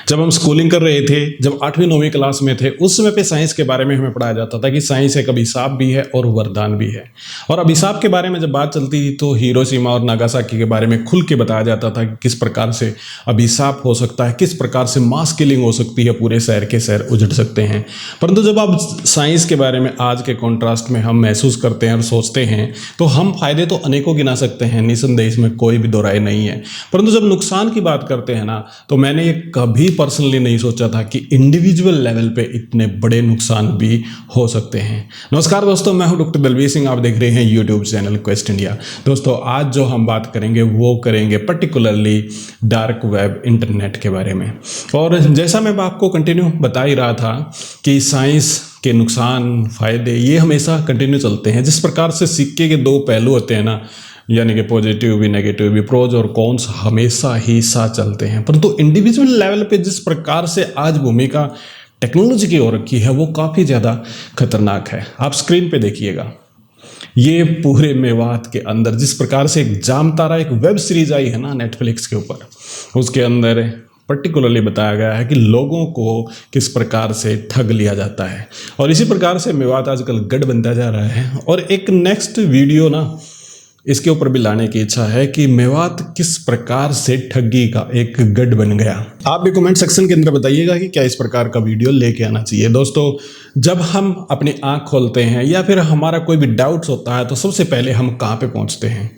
जब हम स्कूलिंग कर रहे थे, जब 8वीं 9वीं क्लास में थे, उस समय पे साइंस के बारे में हमें पढ़ाया जाता था कि साइंस एक अभिशाप भी है और वरदान भी है। और अभिशाप के बारे में जब बात चलती थी तो हिरोशिमा और नागासाकी के बारे में खुल के बताया जाता था कि किस प्रकार से अभिशाप हो सकता है, किस प्रकार से मास किलिंग हो सकती है, पूरे शहर के शहर उजड़ सकते हैं। परंतु जब आप साइंस के बारे में आज के कॉन्ट्रास्ट में हम महसूस करते हैं और सोचते हैं तो हम फायदे तो अनेकों गिना सकते हैं, निसंदेह इसमें कोई भी दो राय नहीं है। परंतु जब नुकसान की बात करते हैं ना, तो मैंने ये कभी पर्सनली नहीं सोचा था कि इंडिविजुअल लेवल पे इतने बड़े नुकसान भी हो सकते हैं। नमस्कार दोस्तों, मैं हूं डॉक्टर दलवीर सिंह। आप देख रहे हैं यूट्यूब चैनल क्वेस्ट इंडिया। दोस्तों, आज जो हम बात करेंगे वो करेंगे पर्टिकुलरली डार्क वेब इंटरनेट के बारे में। और जैसा मैं आपको कंटिन्यू बता ही रहा था कि साइंस के नुकसान फायदे ये हमेशा कंटिन्यू चलते हैं। जिस प्रकार से सिक्के के दो पहलू होते हैं ना, यानी कि पॉजिटिव भी नेगेटिव भी, प्रोज और कॉन्स हमेशा ही साथ चलते हैं। परंतु इंडिविजुअल लेवल पे जिस प्रकार से आज भूमिका टेक्नोलॉजी की हो रखी है वो काफ़ी ज़्यादा खतरनाक है। आप स्क्रीन पे देखिएगा, ये पूरे मेवात के अंदर जिस प्रकार से एक जामतारा एक वेब सीरीज आई है ना नेटफ्लिक्स के ऊपर, उसके अंदर पर्टिकुलरली बताया गया है कि लोगों को किस प्रकार से ठग लिया जाता है। और इसी प्रकार से मेवात आजकल गढ़ बनता जा रहा है। और एक नेक्स्ट वीडियो ना इसके ऊपर भी लाने की इच्छा है कि मेवात किस प्रकार से ठगी का एक गढ़ बन गया। आप भी कमेंट सेक्शन के अंदर बताइएगा कि क्या इस प्रकार का वीडियो लेके आना चाहिए। दोस्तों, जब हम अपनी आंख खोलते हैं या फिर हमारा कोई भी डाउट्स होता है तो सबसे पहले हम कहाँ पे पहुँचते हैं,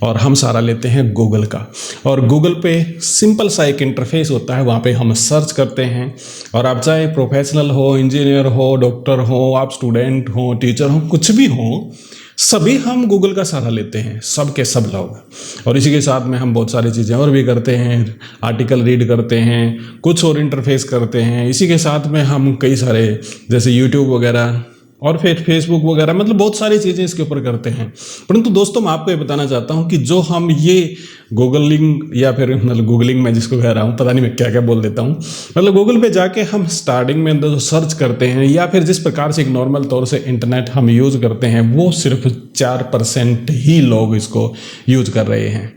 और हम सारा लेते हैं गूगल का। और गूगल पे सिंपल सा एक इंटरफेस होता है, वहाँ पे हम सर्च करते हैं। और आप चाहे प्रोफेशनल हो, इंजीनियर हो, डॉक्टर हो, आप स्टूडेंट हो, टीचर हो, कुछ भी हो, सभी हम गूगल का सहारा लेते हैं, सब के सब लोग। और इसी के साथ में हम बहुत सारी चीज़ें और भी करते हैं, आर्टिकल रीड करते हैं, कुछ और इंटरफेस करते हैं। इसी के साथ में हम कई सारे जैसे यूट्यूब वगैरह और फिर फेसबुक वगैरह, मतलब बहुत सारी चीज़ें इसके ऊपर करते हैं। परंतु दोस्तों, मैं आपको ये बताना चाहता हूँ कि जो हम ये गूगलिंग या फिर मतलब गूगलिंग मैं जिसको कह रहा हूँ, पता नहीं मैं क्या क्या बोल देता हूँ, मतलब गूगल पे जाके हम स्टार्टिंग में अंदर सर्च करते हैं या फिर जिस प्रकार से एक नॉर्मल तौर से इंटरनेट हम यूज़ करते हैं, वो सिर्फ 4% ही लोग इसको यूज कर रहे हैं।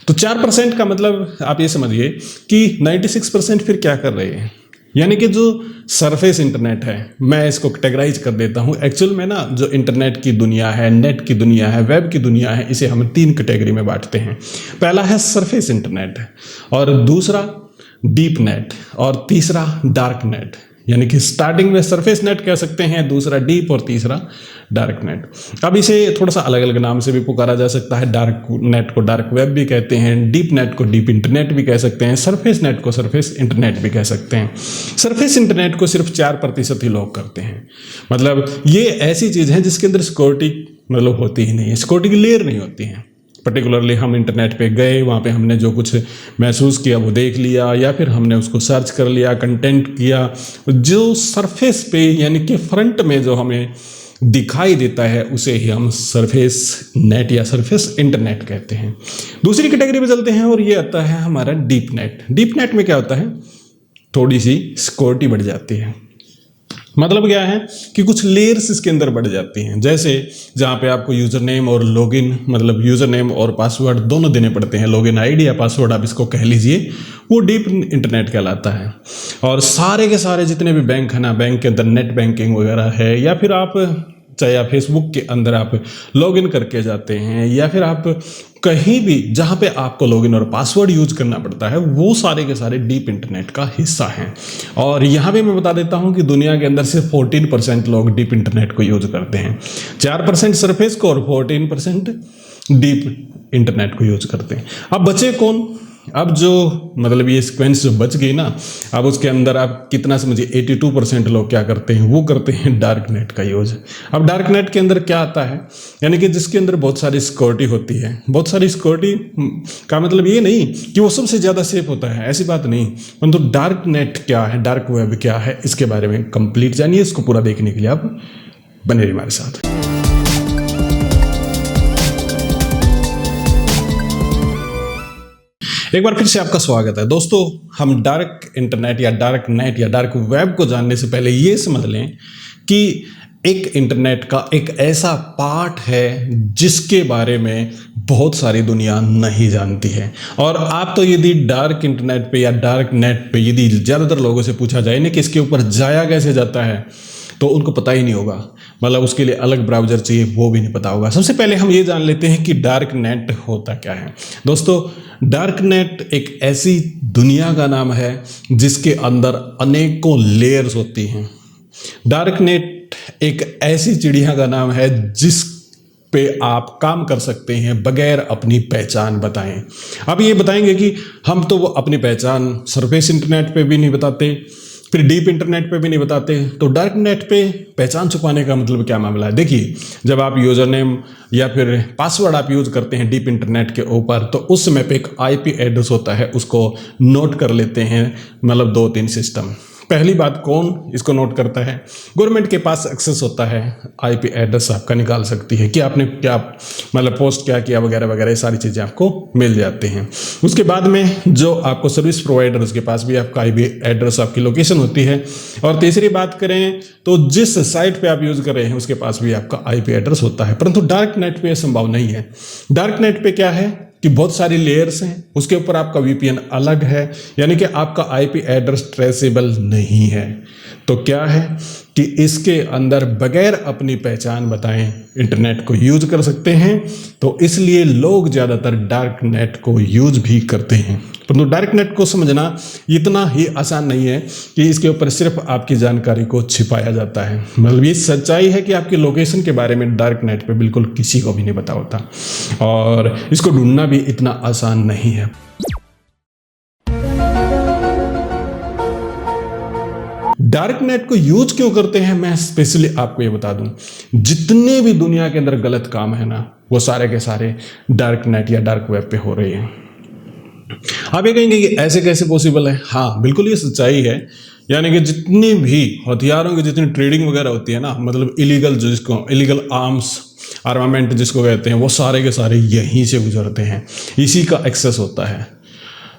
तो 4% का मतलब आप ये समझिए कि 96% फिर क्या कर रहे हैं। यानी कि जो सरफेस इंटरनेट है, मैं इसको कैटेगराइज कर देता हूँ। एक्चुअल में ना जो इंटरनेट की दुनिया है, नेट की दुनिया है, वेब की दुनिया है, इसे हम 3 कैटेगरी में बांटते हैं। पहला है सरफेस इंटरनेट, और दूसरा डीप नेट, और तीसरा डार्क नेट। यानी कि स्टार्टिंग में सरफेस नेट कह सकते हैं, दूसरा डीप और तीसरा डार्क नेट। अब इसे थोड़ा सा अलग अलग नाम से भी पुकारा जा सकता है। डार्क नेट को डार्क वेब भी कहते हैं, डीप नेट को डीप इंटरनेट भी कह सकते हैं, सरफेस नेट को सरफेस इंटरनेट भी कह सकते हैं। सरफेस इंटरनेट को सिर्फ 4% ही लोग करते हैं। मतलब ये ऐसी चीज़ है जिसके अंदर सिक्योरिटी मतलब होती ही नहीं है, सिक्योरिटी की लेयर नहीं होती है। पर्टिकुलरली हम इंटरनेट पे गए, वहाँ पे हमने जो कुछ महसूस किया वो देख लिया, या फिर हमने उसको सर्च कर लिया, कंटेंट किया। जो सरफेस पे यानी कि फ्रंट में जो हमें दिखाई देता है उसे ही हम सरफेस नेट या सरफेस इंटरनेट कहते हैं। दूसरी कैटेगरी पे चलते हैं और ये आता है हमारा डीप नेट। डीप नेट में क्या होता है, थोड़ी सी सिक्योरिटी बढ़ जाती है। मतलब क्या है कि कुछ लेयर्स इसके अंदर बढ़ जाती हैं। जैसे जहाँ पे आपको यूज़र नेम और लॉगिन, मतलब यूज़र नेम और पासवर्ड दोनों देने पड़ते हैं, लॉगिन आईडी या पासवर्ड आप इसको कह लीजिए, वो डीप इंटरनेट कहलाता है। और सारे के सारे जितने भी बैंक है ना, बैंक के अंदर नेट बैंकिंग वगैरह है, या फिर आप चाहे आप फेसबुक के अंदर आप लॉगिन करके जाते हैं, या फिर आप कहीं भी जहाँ पे आपको लॉगिन और पासवर्ड यूज करना पड़ता है, वो सारे के सारे डीप इंटरनेट का हिस्सा हैं। और यहाँ पे मैं बता देता हूँ कि दुनिया के अंदर सिर्फ 14% लोग डीप इंटरनेट को यूज करते हैं, 4% सरफेस को और 14% डीप इंटरनेट को यूज करते हैं। अब बचे कौन? अब जो मतलब ये सीक्वेंस जो बच गई ना, अब उसके अंदर आप कितना समझिए 82% लोग क्या करते हैं, वो करते हैं डार्क नेट का यूज। अब डार्क नेट के अंदर क्या आता है, यानी कि जिसके अंदर बहुत सारी सिक्योरिटी होती है। बहुत सारी सिक्योरिटी का मतलब ये नहीं कि वो सबसे ज़्यादा सेफ होता है, ऐसी बात नहीं। परंतु डार्क नेट क्या है, डार्क वेब क्या है, इसके बारे में कंप्लीट जानिए। इसको पूरा देखने के लिए आप बने रहिए हमारे साथ। एक बार फिर से आपका स्वागत है। दोस्तों, हम डार्क इंटरनेट या डार्क नेट या डार्क वेब को जानने से पहले ये समझ लें कि एक इंटरनेट का एक ऐसा पार्ट है जिसके बारे में बहुत सारी दुनिया नहीं जानती है। और आप तो यदि डार्क इंटरनेट पे या डार्क नेट पे यदि ज़्यादातर लोगों से पूछा जाए ना कि इसके ऊपर जाया कैसे जाता है, तो उनको पता ही नहीं होगा। मतलब उसके लिए अलग ब्राउज़र चाहिए, वो भी नहीं पता होगा। सबसे पहले हम ये जान लेते हैं कि डार्क नेट होता क्या है। दोस्तों, डार्क नेट एक ऐसी दुनिया का नाम है जिसके अंदर अनेकों लेयर्स होती हैं। डार्क नेट एक ऐसी चिड़िया का नाम है जिस पे आप काम कर सकते हैं बगैर अपनी पहचान बताएं। अब ये बताएंगे कि हम तो वो अपनी पहचान सरफेस इंटरनेट पे भी नहीं बताते, फिर डीप इंटरनेट पे भी नहीं बताते, तो डार्क नेट पे पहचान छुपाने का मतलब क्या मामला है। देखिए, जब आप यूज़र नेम या फिर पासवर्ड आप यूज़ करते हैं डीप इंटरनेट के ऊपर, तो उस समय पे एक आईपी एड्रेस होता है, उसको नोट कर लेते हैं मतलब 2-3 सिस्टम। पहली बात, कौन इसको नोट करता है? गवर्नमेंट के पास एक्सेस होता है, आईपी एड्रेस आपका निकाल सकती है कि आपने क्या मतलब पोस्ट क्या किया वगैरह वगैरह, ये सारी चीज़ें आपको मिल जाती हैं। उसके बाद में जो आपको सर्विस प्रोवाइडर, उसके पास भी आपका आईपी एड्रेस, आपकी लोकेशन होती है। और तीसरी बात करें तो जिस साइट पे आप यूज़ कर रहे हैं उसके पास भी आपका आईपी एड्रेस होता है। परंतु डार्क नेट पे यह संभव नहीं है। डार्क नेट पे क्या है कि बहुत सारी लेयर्स हैं, उसके ऊपर आपका वीपीएन अलग है, यानी कि आपका आईपी एड्रेस ट्रेसेबल नहीं है। तो क्या है कि इसके अंदर बगैर अपनी पहचान बताएं इंटरनेट को यूज कर सकते हैं, तो इसलिए लोग ज़्यादातर डार्क नेट को यूज भी करते हैं। परंतु डार्क नेट को समझना इतना ही आसान नहीं है कि इसके ऊपर सिर्फ आपकी जानकारी को छिपाया जाता है। मतलब ये सच्चाई है कि आपकी लोकेशन के बारे में डार्क नेट पे बिल्कुल किसी को भी नहीं पता होता, और इसको ढूंढना भी इतना आसान नहीं है। डार्क नेट को यूज क्यों करते हैं, मैं स्पेशली आपको ये बता दूं। जितने भी दुनिया के अंदर गलत काम है ना, वो सारे के सारे डार्क नेट या डार्क वेब पे हो रहे हैं। आप ये कहेंगे कि ऐसे कैसे पॉसिबल है? हाँ, बिल्कुल ये सच्चाई है। यानी कि जितनी भी हथियारों की जितनी ट्रेडिंग वगैरह होती है ना, मतलब इलीगल, जिसको इलीगल आर्म्स आर्मामेंट जिसको कहते हैं, वो सारे के सारे यहीं से गुजरते हैं, इसी का एक्सेस होता है।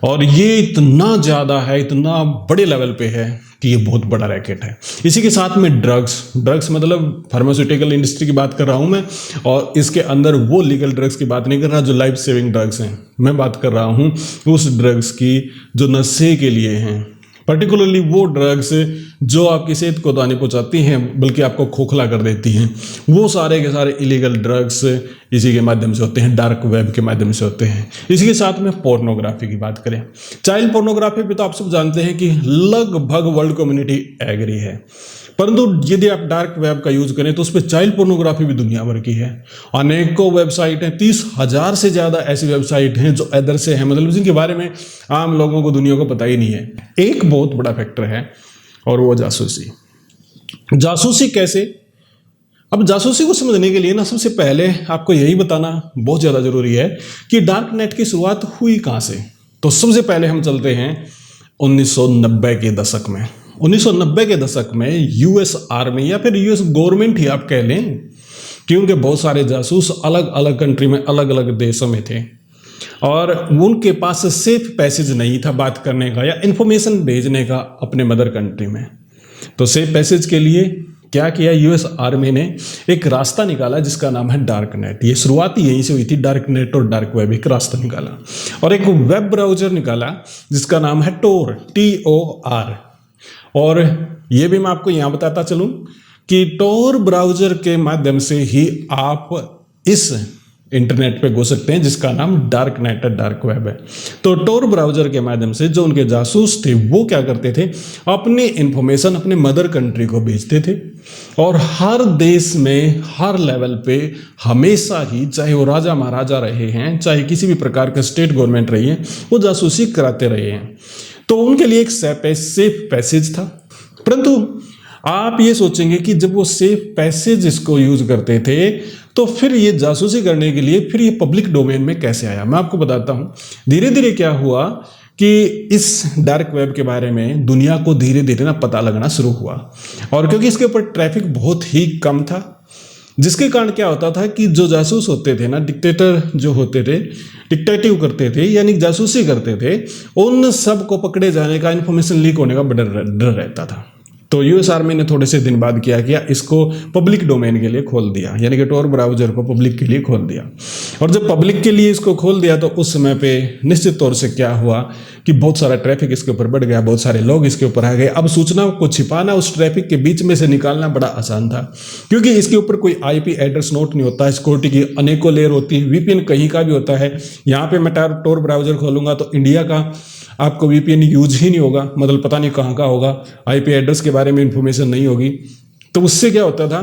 और ये इतना ज़्यादा है, इतना बड़े लेवल पे है कि ये बहुत बड़ा रैकेट है। इसी के साथ में ड्रग्स मतलब फार्मास्यूटिकल इंडस्ट्री की बात कर रहा हूँ मैं, और इसके अंदर वो लीगल ड्रग्स की बात नहीं कर रहा जो लाइफ सेविंग ड्रग्स हैं। मैं बात कर रहा हूँ उस ड्रग्स की जो नशे के लिए हैं, पर्टिकुलरली वो ड्रग्स जो आपकी सेहत को हानि पहुंचाती हैं, बल्कि आपको खोखला कर देती हैं। वो सारे के सारे इलीगल ड्रग्स इसी के माध्यम से होते हैं, डार्क वेब के माध्यम से होते हैं। इसी के साथ में पोर्नोग्राफी की बात करें, चाइल्ड पोर्नोग्राफी पे तो आप सब जानते हैं कि लगभग वर्ल्ड कम्युनिटी एग्री है। परंतु यदि आप डार्क वेब का यूज करें तो उस पर चाइल्ड पोर्नोग्राफी भी दुनिया भर की है। अनेकों वेबसाइट हैं, 30,000 से ज़्यादा ऐसी वेबसाइट हैं जो इधर से हैं, मतलब जिनके बारे में आम लोगों को, दुनिया को पता ही नहीं है। एक बहुत बड़ा फैक्टर है और वो जासूसी। जासूसी कैसे? अब जासूसी को समझने के लिए ना, सबसे पहले आपको यही बताना बहुत ज़्यादा ज़रूरी है कि डार्क नेट की शुरुआत हुई कहाँ से। तो सबसे पहले हम चलते हैं 1990 के दशक में। 1990 के दशक में यूएस आर्मी या फिर यूएस गवर्नमेंट ही आप कह लें, कि उनके बहुत सारे जासूस अलग अलग कंट्री में, अलग अलग देशों में थे, और उनके पास सेफ पैसेज नहीं था बात करने का या इंफॉर्मेशन भेजने का अपने मदर कंट्री में। तो सेफ पैसेज के लिए क्या किया, यूएस आर्मी ने एक रास्ता निकाला जिसका नाम है डार्क नेट। ये शुरुआत ही यहीं से हुई थी, डार्क नेट और डार्क वेब, एक रास्ता निकाला। और एक वेब ब्राउजर निकाला जिसका नाम है टोर, TOR। और ये भी मैं आपको यहाँ बताता चलूँ कि टोर ब्राउजर के माध्यम से ही आप इस इंटरनेट पे घुस सकते हैं जिसका नाम डार्क नेट है, डार्क वेब है। तो टोर ब्राउजर के माध्यम से जो उनके जासूस थे वो क्या करते थे, अपनी इंफॉर्मेशन अपने मदर कंट्री को भेजते थे, और हर देश में हर लेवल पे हमेशा ही, चाहे वो राजा महाराजा रहे हैं, चाहे किसी भी प्रकार का स्टेट गवर्नमेंट रही है, वो जासूसी कराते रहे हैं। तो उनके लिए एक सेफ पैसेज था। परंतु आप ये सोचेंगे कि जब वो सेफ पैसेज इसको यूज करते थे, तो फिर ये जासूसी करने के लिए फिर ये पब्लिक डोमेन में कैसे आया। मैं आपको बताता हूँ। धीरे धीरे क्या हुआ कि इस डार्क वेब के बारे में दुनिया को धीरे धीरे ना पता लगना शुरू हुआ, और क्योंकि इसके ऊपर ट्रैफिक बहुत ही कम था, जिसके कारण क्या होता था कि जो जासूस होते थे ना, डिक्टेटर जो होते थे, डिक्टेटिव करते थे यानी जासूसी करते थे, उन सब को पकड़े जाने का, इन्फॉर्मेशन लीक होने का बड़ा डर रहता था। तो यूएस आर्मी ने थोड़े से दिन बाद क्या किया, इसको पब्लिक डोमेन के लिए खोल दिया, यानी कि टोर ब्राउज़र को पब्लिक के लिए खोल दिया। और जब पब्लिक के लिए इसको खोल दिया तो उस समय पे निश्चित तौर से क्या हुआ कि बहुत सारा ट्रैफिक इसके ऊपर बढ़ गया, बहुत सारे लोग इसके ऊपर आ गए। अब सूचना को छिपाना, उस ट्रैफिक के बीच में से निकालना बड़ा आसान था, क्योंकि इसके ऊपर कोई आईपी एड्रेस नोट नहीं होता, सिक्योरिटी की अनेकों लेयर होती है, वीपीएन कहीं का भी होता है। यहाँ पे मैं टोर ब्राउज़र खोलूंगा तो इंडिया का आपको वीपीएन यूज ही नहीं होगा, मतलब पता नहीं कहाँ का होगा, आईपी एड्रेस के बारे में इंफॉर्मेशन नहीं होगी। तो उससे क्या होता था,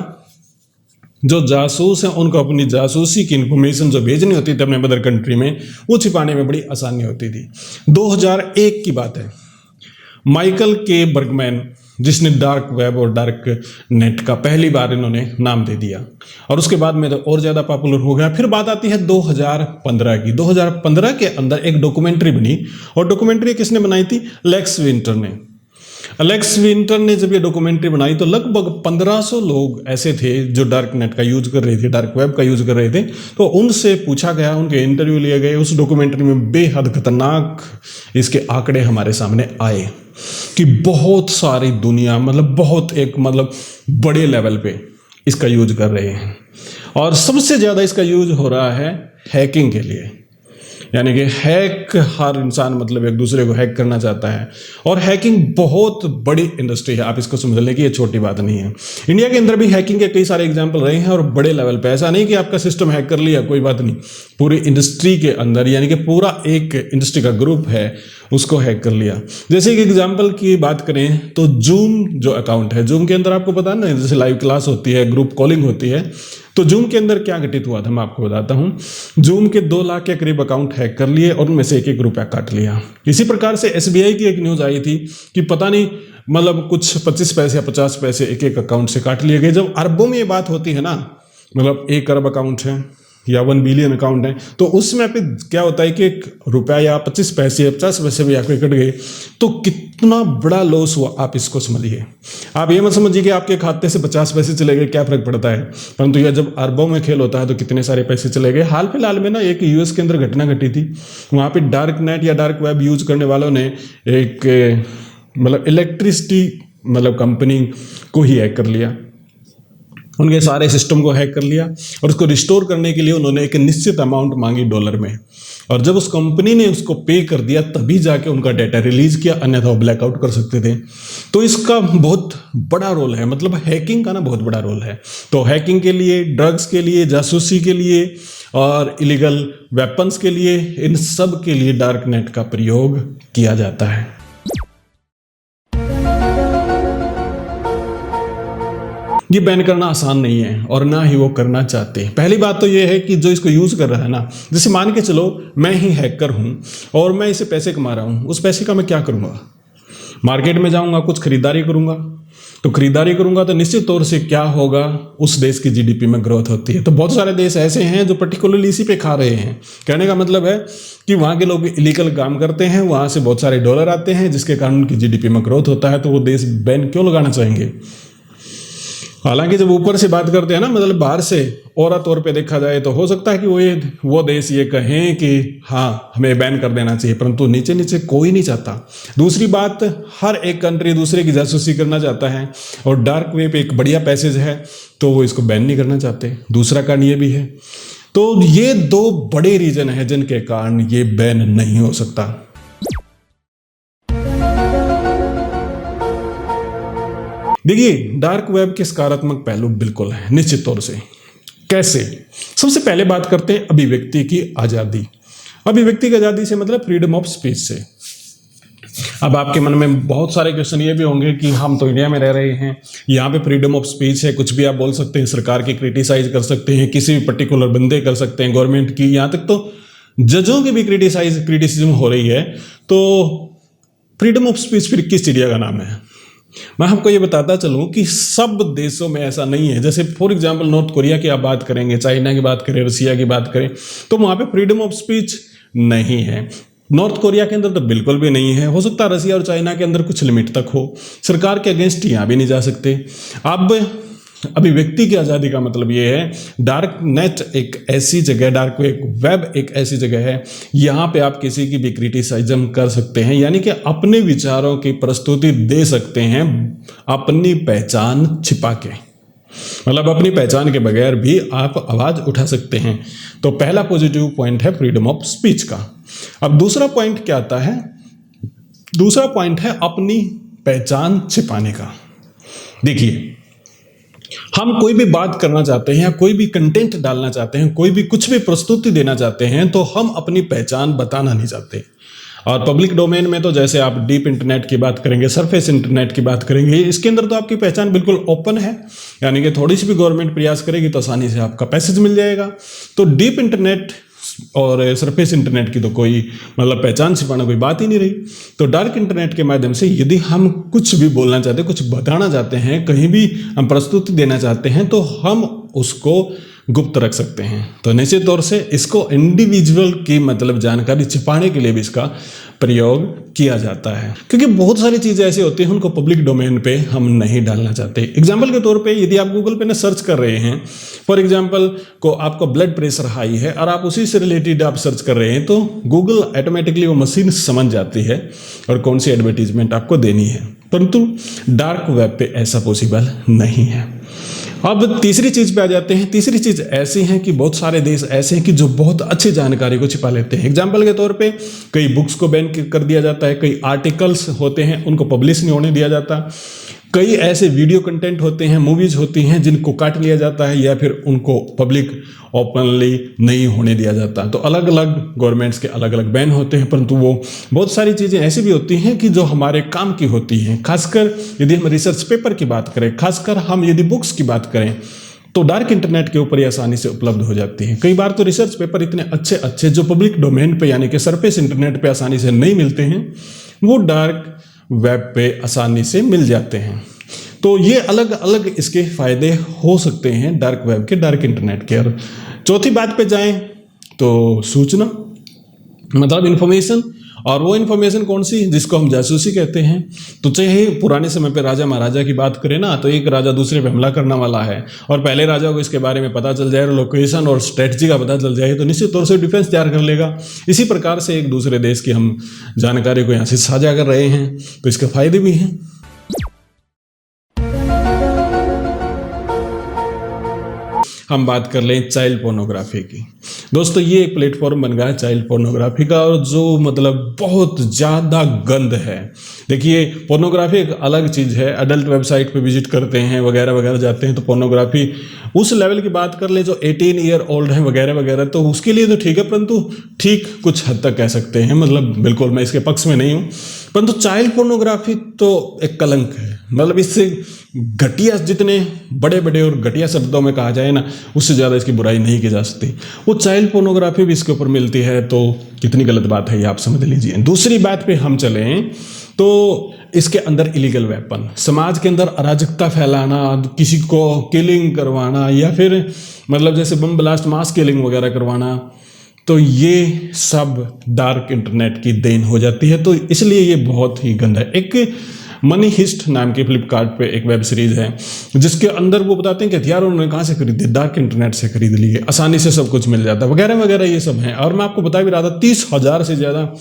जो जासूस हैं उनको अपनी जासूसी की इंफॉर्मेशन जो भेजनी होती थी अपने मदर कंट्री में, वो छिपाने में बड़ी आसानी होती थी। 2001 की बात है, माइकल के बर्गमैन, जिसने डार्क वेब और डार्क नेट का पहली बार इन्होंने नाम दे दिया, और उसके बाद में तो और ज़्यादा पॉपुलर हो गया। फिर बात आती है 2015 की। 2015 के अंदर एक डॉक्यूमेंट्री बनी, और डॉक्यूमेंट्री किसने बनाई थी? अलेक्स विंटर ने। अलेक्स विंटर ने जब ये डॉक्यूमेंट्री बनाई तो लगभग 1500 लोग ऐसे थे जो डार्क नेट का यूज कर रहे थे, डार्क वेब का यूज कर रहे थे। तो उनसे पूछा गया, उनके इंटरव्यू लिए गए। उस डॉक्यूमेंट्री में बेहद खतरनाक इसके आंकड़े हमारे सामने आए कि बहुत सारी दुनिया, मतलब बहुत एक मतलब बड़े लेवल पे इसका यूज कर रहे हैं, और सबसे ज़्यादा इसका यूज हो रहा है हैकिंग के लिए। यानी कि हैक, हर इंसान मतलब एक दूसरे को हैक करना चाहता है, और हैकिंग बहुत बड़ी इंडस्ट्री है। आप इसको समझ लें कि ये छोटी बात नहीं है। इंडिया के अंदर भी हैकिंग के कई सारे एग्जांपल रहे हैं, और बड़े लेवल पे। ऐसा नहीं कि आपका सिस्टम हैक कर लिया, कोई बात नहीं, पूरी इंडस्ट्री के अंदर, यानी कि पूरा एक इंडस्ट्री का ग्रुप है, उसको हैक कर लिया। जैसे एक एग्जाम्पल की बात करें तो जूम जो अकाउंट है, जूम के अंदर आपको पता है ना, जैसे लाइव क्लास होती है, ग्रुप कॉलिंग होती है, तो जूम के अंदर क्या घटित हुआ था मैं आपको बताता हूं। जूम के 2 लाख के करीब अकाउंट हैक कर लिए, और उनमें से 1-1 रुपया काट लिया। इसी प्रकार से एसबीआई की एक न्यूज़ आई थी कि पता नहीं मतलब कुछ 25 पैसे या 50 पैसे एक अकाउंट से काट लिए गए। जब अरबों में ये बात होती है ना, मतलब 1 अरब अकाउंट है या 1 बिलियन अकाउंट है, तो उसमें पे क्या होता है कि 1 रुपया या 25 पैसे या 50 पैसे भी आपके कट गए तो कितना बड़ा लॉस हुआ, आप इसको समझिए। आप ये मत समझिए कि आपके खाते से 50 पैसे चले गए, क्या फर्क पड़ता है, परंतु यह जब अरबों में खेल होता है तो कितने सारे पैसे चले गए। हाल फिलहाल में ना एक यूएस के अंदर घटना घटी थी, वहाँ पे डार्क नेट या डार्क वेब यूज करने वालों ने एक मतलब इलेक्ट्रिसिटी मतलब कंपनी को ही हैक कर लिया, उनके सारे सिस्टम को हैक कर लिया, और उसको रिस्टोर करने के लिए उन्होंने एक निश्चित अमाउंट मांगी डॉलर में, और जब उस कंपनी ने उसको पे कर दिया तभी जाके उनका डाटा रिलीज किया, अन्यथा वो ब्लैकआउट कर सकते थे। तो इसका बहुत बड़ा रोल है, मतलब हैकिंग का ना बहुत बड़ा रोल है। तो हैकिंग के लिए, ड्रग्स के लिए, जासूसी के लिए और इलीगल वेपन्स के लिए, इन सब के लिए डार्क नेट का प्रयोग किया जाता है। ये बैन करना आसान नहीं है, और ना ही वो करना चाहते। पहली बात तो ये है कि जो इसको यूज़ कर रहा है ना, जैसे मान के चलो मैं ही हैकर हूँ और मैं इसे पैसे कमा रहा हूँ, उस पैसे का मैं क्या करूँगा? मार्केट में जाऊँगा, कुछ खरीदारी करूँगा, तो खरीदारी करूँगा तो निश्चित तौर से क्या होगा, उस देश की जीडीपी में ग्रोथ होती है। तो बहुत सारे देश ऐसे हैं जो पर्टिकुलरली इसी पे खा रहे हैं। कहने का मतलब है कि वहाँ के लोग इलीगल काम करते हैं, वहाँ से बहुत सारे डॉलर आते हैं, जिसके कारण उनकी जीडीपी में ग्रोथ होता है। तो वो देश बैन क्यों लगाना चाहेंगे? हालांकि जब ऊपर से बात करते हैं ना, मतलब बाहर से औरा तौर पे देखा जाए तो हो सकता है कि वो देश ये कहें कि हाँ हमें बैन कर देना चाहिए, परंतु नीचे नीचे कोई नहीं चाहता। दूसरी बात, हर एक कंट्री दूसरे की जासूसी करना चाहता है, और डार्क वेब एक बढ़िया पैसेज है तो वो इसको बैन नहीं करना चाहते। दूसरा कारण ये भी है। तो ये 2 बड़े रीजन है जिनके कारण ये बैन नहीं हो सकता। देखिए, डार्क वेब के सकारात्मक पहलू बिल्कुल है, निश्चित तौर से। कैसे? सबसे पहले बात करते हैं अभिव्यक्ति की आज़ादी। अभिव्यक्ति की आज़ादी से मतलब फ्रीडम ऑफ स्पीच से। अब आपके मन में बहुत सारे क्वेश्चन ये भी होंगे कि हम तो इंडिया में रह रहे हैं, यहाँ पे फ्रीडम ऑफ स्पीच है, कुछ भी आप बोल सकते हैं, सरकार की क्रिटिसाइज कर सकते हैं, किसी भी पर्टिकुलर बंदे कर सकते हैं, गवर्नमेंट की, यहाँ तक तो जजों की भी क्रिटिसिज्म हो रही है। तो फ्रीडम ऑफ स्पीच फिर किस चिड़िया का नाम है? मैं आपको ये बताता चलूँ कि सब देशों में ऐसा नहीं है। जैसे फॉर एग्जांपल नॉर्थ कोरिया की आप बात करेंगे, चाइना की बात करें, रसिया की बात करें, तो वहाँ पे फ्रीडम ऑफ स्पीच नहीं है। नॉर्थ कोरिया के अंदर तो बिल्कुल भी नहीं है। हो सकता है रसिया और चाइना के अंदर कुछ लिमिट तक हो। सरकार के अगेंस्ट यहाँ भी नहीं जा सकते। अब अभिव्यक्ति की आज़ादी का मतलब ये है, डार्क नेट एक ऐसी जगह, डार्क वेब एक ऐसी जगह है, यहाँ पे आप किसी की भी क्रिटिसाइज्म कर सकते हैं, यानी कि अपने विचारों की प्रस्तुति दे सकते हैं अपनी पहचान छिपा के, मतलब अपनी पहचान के बगैर भी आप आवाज़ उठा सकते हैं। तो पहला पॉजिटिव पॉइंट है फ्रीडम ऑफ स्पीच का। अब दूसरा पॉइंट क्या आता है? दूसरा पॉइंट है अपनी पहचान छिपाने का। देखिए, हम कोई भी बात करना चाहते हैं या कोई भी कंटेंट डालना चाहते हैं, कोई भी कुछ भी प्रस्तुति देना चाहते हैं, तो हम अपनी पहचान बताना नहीं चाहते। और पब्लिक डोमेन में तो जैसे आप डीप इंटरनेट की बात करेंगे, सरफेस इंटरनेट की बात करेंगे, इसके अंदर तो आपकी पहचान बिल्कुल ओपन है, यानी कि थोड़ी सी भी गवर्नमेंट प्रयास करेगी तो आसानी से आपका पैसेज मिल जाएगा। तो डीप इंटरनेट और सरफेस इंटरनेट की तो कोई मतलब पहचान छिपाना कोई बात ही नहीं रही। तो डार्क इंटरनेट के माध्यम से यदि हम कुछ भी बोलना चाहते हैं, कुछ बताना चाहते हैं, कहीं भी हम प्रस्तुति देना चाहते हैं, तो हम उसको गुप्त रख सकते हैं। तो निश्चित तौर से इसको इंडिविजुअल की मतलब जानकारी छिपाने के लिए भी इसका प्रयोग किया जाता है, क्योंकि बहुत सारी चीज़ें ऐसी होती हैं उनको पब्लिक डोमेन पे हम नहीं डालना चाहते। एग्जाम्पल के तौर पे यदि आप गूगल पे ना सर्च कर रहे हैं, फॉर एग्जाम्पल को आपका ब्लड प्रेशर हाई है और आप उसी से रिलेटेड आप सर्च कर रहे हैं, तो गूगल ऑटोमेटिकली वो मशीन समझ जाती है और कौन सी एडवर्टीजमेंट आपको देनी है, परंतु डार्क वेब पे ऐसा पॉसिबल नहीं है। अब तीसरी चीज पे आ जाते हैं। तीसरी चीज ऐसी है कि बहुत सारे देश ऐसे हैं कि जो बहुत अच्छी जानकारी को छिपा लेते हैं। एग्जाम्पल के तौर पे कई बुक्स को बैन कर दिया जाता है, कई आर्टिकल्स होते हैं उनको पब्लिश नहीं होने दिया जाता, कई ऐसे वीडियो कंटेंट होते हैं, मूवीज होती हैं जिनको काट लिया जाता है या फिर उनको पब्लिक ओपनली नहीं होने दिया जाता। तो अलग अलग गवर्नमेंट्स के अलग अलग बैन होते हैं, परंतु वो बहुत सारी चीज़ें ऐसी भी होती हैं कि जो हमारे काम की होती हैं। खासकर यदि हम रिसर्च पेपर की बात करें, खासकर हम यदि बुक्स की बात करें, तो डार्क इंटरनेट के ऊपर ये आसानी से उपलब्ध हो जाती है। कई बार तो रिसर्च पेपर इतने अच्छे अच्छे जो पब्लिक डोमेन पे यानी कि सरफेस इंटरनेट पे आसानी से नहीं मिलते हैं, वो डार्क वेब पे आसानी से मिल जाते हैं। तो ये अलग अलग इसके फायदे हो सकते हैं डार्क वेब के, डार्क इंटरनेट के। और चौथी बात पे जाएं तो सूचना मतलब इंफॉर्मेशन, और वो इन्फॉर्मेशन कौन सी जिसको हम जासूसी कहते हैं। तो चाहे पुराने समय पे राजा महाराजा की बात करें ना, तो एक राजा दूसरे पे हमला करने वाला है और पहले राजा को इसके बारे में पता चल जाए, लोकेशन और स्ट्रेटजी का पता चल जाए, तो निश्चित तौर से डिफेंस तैयार कर लेगा। इसी प्रकार से एक दूसरे देश की हम जानकारी को यहाँ से साझा कर रहे हैं, तो इसके फायदे भी हैं। हम बात कर लें चाइल्ड पोर्नोग्राफी की। दोस्तों, ये एक प्लेटफॉर्म बन गया है चाइल्ड पोर्नोग्राफी का, और जो मतलब बहुत ज़्यादा गंद है। देखिए, पोर्नोग्राफी एक अलग चीज़ है। अडल्ट वेबसाइट पे विजिट करते हैं वगैरह वगैरह जाते हैं, तो पोर्नोग्राफी उस लेवल की बात कर ले जो 18 ईयर ओल्ड है वगैरह वगैरह, तो उसके लिए तो ठीक है, परंतु ठीक कुछ हद तक कह सकते हैं, मतलब बिल्कुल मैं इसके पक्ष में नहीं हूँ। परंतु चाइल्ड पोर्नोग्राफी तो एक कलंक है, मतलब इससे घटिया, जितने बड़े बड़े और घटिया शब्दों में कहा जाए ना, उससे ज़्यादा इसकी बुराई नहीं की जा सकती। वो चाइल्ड पोर्नोग्राफी भी इसके ऊपर मिलती है, तो कितनी गलत बात है ये आप समझ लीजिए। दूसरी बात पे हम चलें तो इसके अंदर इलीगल वेपन, समाज के अंदर अराजकता फैलाना, किसी को किलिंग करवाना, या फिर मतलब जैसे बम ब्लास्ट, मास किलिंग वगैरह करवाना, तो ये सब डार्क इंटरनेट की देन हो जाती है। तो इसलिए ये बहुत ही गंदा है। एक मनी हिस्ट नाम की फ्लिपकार्ट पे एक वेब सीरीज है, जिसके अंदर वो बताते हैं कि हथियार उन्होंने कहाँ से खरीदे, डार्क इंटरनेट से खरीद लिए, आसानी से सब कुछ मिल जाता है वगैरह वगैरह, ये सब है। और मैं आपको बता भी रहा था 30,000 से ज़्यादा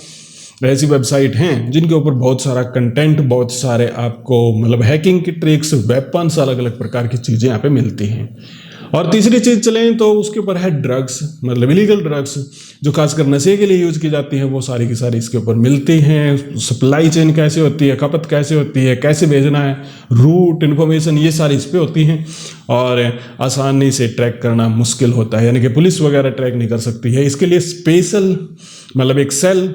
ऐसी वेबसाइट हैं जिनके ऊपर बहुत सारा कंटेंट, बहुत सारे आपको मतलब हैकिंग की ट्रिक्स, वेपन्स, अलग अलग प्रकार की चीज़ें यहाँ पे मिलती हैं। और तीसरी चीज़ चलें तो उसके ऊपर है ड्रग्स, मतलब इलीगल ड्रग्स जो खासकर नशे के लिए यूज़ की जाती हैं, वो सारी की सारी इसके ऊपर मिलती हैं। सप्लाई चेन कैसे होती है, खपत कैसे होती है, कैसे भेजना है, रूट इन्फॉर्मेशन, ये सारी इस पर होती हैं। और आसानी से ट्रैक करना मुश्किल होता है, यानी कि पुलिस वगैरह ट्रैक नहीं कर सकती है। इसके लिए स्पेशल मतलब एक सेल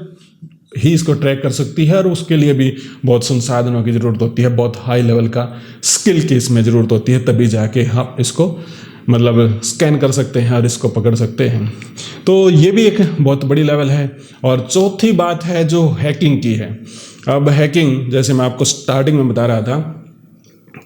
ही इसको ट्रैक कर सकती है, और उसके लिए भी बहुत संसाधनों की ज़रूरत होती है, बहुत हाई लेवल का स्किल की इसमें ज़रूरत होती है, तभी जाके हम इसको मतलब स्कैन कर सकते हैं और इसको पकड़ सकते हैं। तो ये भी एक बहुत बड़ी लेवल है। और चौथी बात है जो हैकिंग की है। अब हैकिंग, जैसे मैं आपको स्टार्टिंग में बता रहा था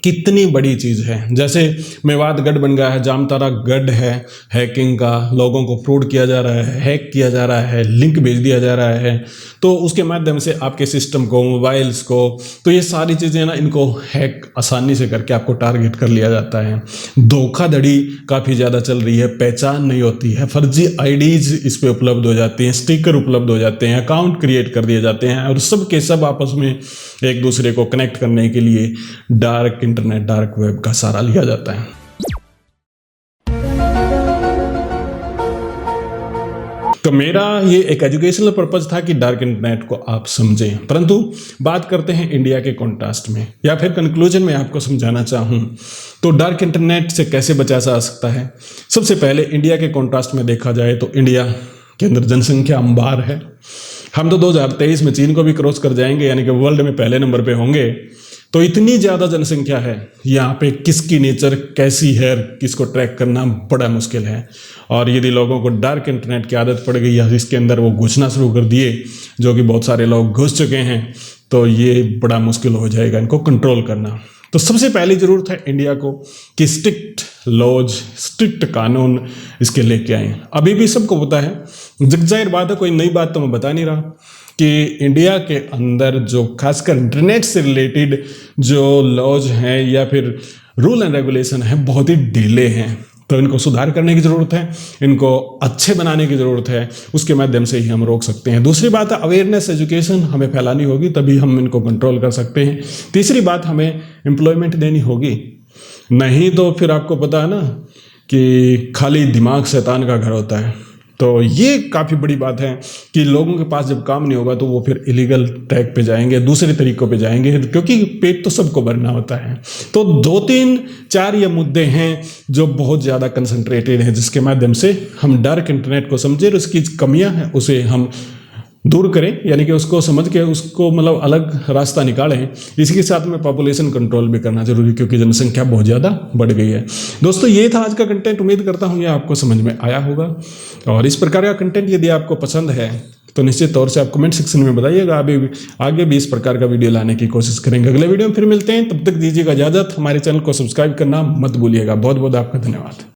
कितनी बड़ी चीज़ है। जैसे मेवात गढ़ बन गया है, जामतारा गढ़ है, हैकिंग का, लोगों को फ्रॉड किया जा रहा है, हैक किया जा रहा है, लिंक भेज दिया जा रहा है, तो उसके माध्यम से आपके सिस्टम को, मोबाइल्स को, तो ये सारी चीज़ें ना, इनको हैक आसानी से करके आपको टारगेट कर लिया जाता है। धोखाधड़ी काफ़ी ज़्यादा चल रही है, पहचान नहीं होती है, फर्जी आईडीज इस पे उपलब्ध हो जाती हैं, स्टिकर उपलब्ध हो जाते हैं, अकाउंट क्रिएट कर दिए जाते हैं, और सब के सब आपस में एक दूसरे को कनेक्ट करने के लिए डार्क इंटरनेट, डार्क वेब का सहारा लिया जाता है। तो मेरा ये एक एजुकेशनल पर्पज था कि डार्क इंटरनेट को आप समझें, परंतु बात करते हैं इंडिया के कॉन्टेक्स्ट में, या फिर कंक्लूजन में आपको समझाना चाहूँ तो डार्क इंटरनेट से कैसे बचा जा सकता है। सबसे पहले इंडिया के कॉन्टेक्स्ट में देखा जाए तो इंडिया के अंदर जनसंख्या अंबार है। हम तो 2023 में चीन को भी क्रॉस कर जाएंगे, यानी कि वर्ल्ड में पहले नंबर पे होंगे। तो इतनी ज़्यादा जनसंख्या है, यहाँ पे किसकी नेचर कैसी है, किसको ट्रैक करना बड़ा मुश्किल है। और यदि लोगों को डार्क इंटरनेट की आदत पड़ गई या इसके अंदर वो घुसना शुरू कर दिए, जो कि बहुत सारे लोग घुस चुके हैं, तो ये बड़ा मुश्किल हो जाएगा इनको कंट्रोल करना। तो सबसे पहली ज़रूरत है इंडिया को कि स्ट्रिक्ट लॉज, स्ट्रिक्ट कानून इसके लेके आए। अभी भी सबको पता है, जगजाहिर बात है, कोई नई बात तो मैं बता नहीं रहा, कि इंडिया के अंदर जो खासकर इंटरनेट से रिलेटेड जो लॉज हैं या फिर रूल एंड रेगुलेशन है, बहुत ही ढीले हैं। तो इनको सुधार करने की ज़रूरत है, इनको अच्छे बनाने की ज़रूरत है, उसके माध्यम से ही हम रोक सकते हैं। दूसरी बात है अवेयरनेस, एजुकेशन हमें फैलानी होगी, तभी हम इनको कंट्रोल कर सकते हैं। तीसरी बात, हमें एम्प्लॉयमेंट देनी होगी, नहीं तो फिर आपको पता है ना कि खाली दिमाग शैतान का घर होता है। तो ये काफ़ी बड़ी बात है कि लोगों के पास जब काम नहीं होगा तो वो फिर इलीगल ट्रैक पे जाएंगे, दूसरे तरीकों पे जाएंगे, क्योंकि पेट तो सबको भरना होता है। तो 2, 3, 4 ये मुद्दे हैं जो बहुत ज़्यादा कंसंट्रेटेड हैं, जिसके माध्यम से हम डार्क इंटरनेट को समझें और उसकी कमियां हैं उसे हम दूर करें, यानी कि उसको समझ के उसको मतलब अलग रास्ता निकालें। इसी के साथ में पॉपुलेशन कंट्रोल भी करना जरूरी, क्योंकि जनसंख्या बहुत ज़्यादा बढ़ गई है। दोस्तों, ये था आज का कंटेंट। उम्मीद करता हूँ ये आपको समझ में आया होगा, और इस प्रकार का कंटेंट यदि आपको पसंद है तो निश्चित तौर से आप कमेंट सेक्शन में बताइएगा। आगे भी इस प्रकार का वीडियो लाने की कोशिश करेंगे। अगले वीडियो में फिर मिलते हैं, तब तक दीजिएगा इजाज़त। हमारे चैनल को सब्सक्राइब करना मत भूलिएगा। बहुत बहुत आपका धन्यवाद।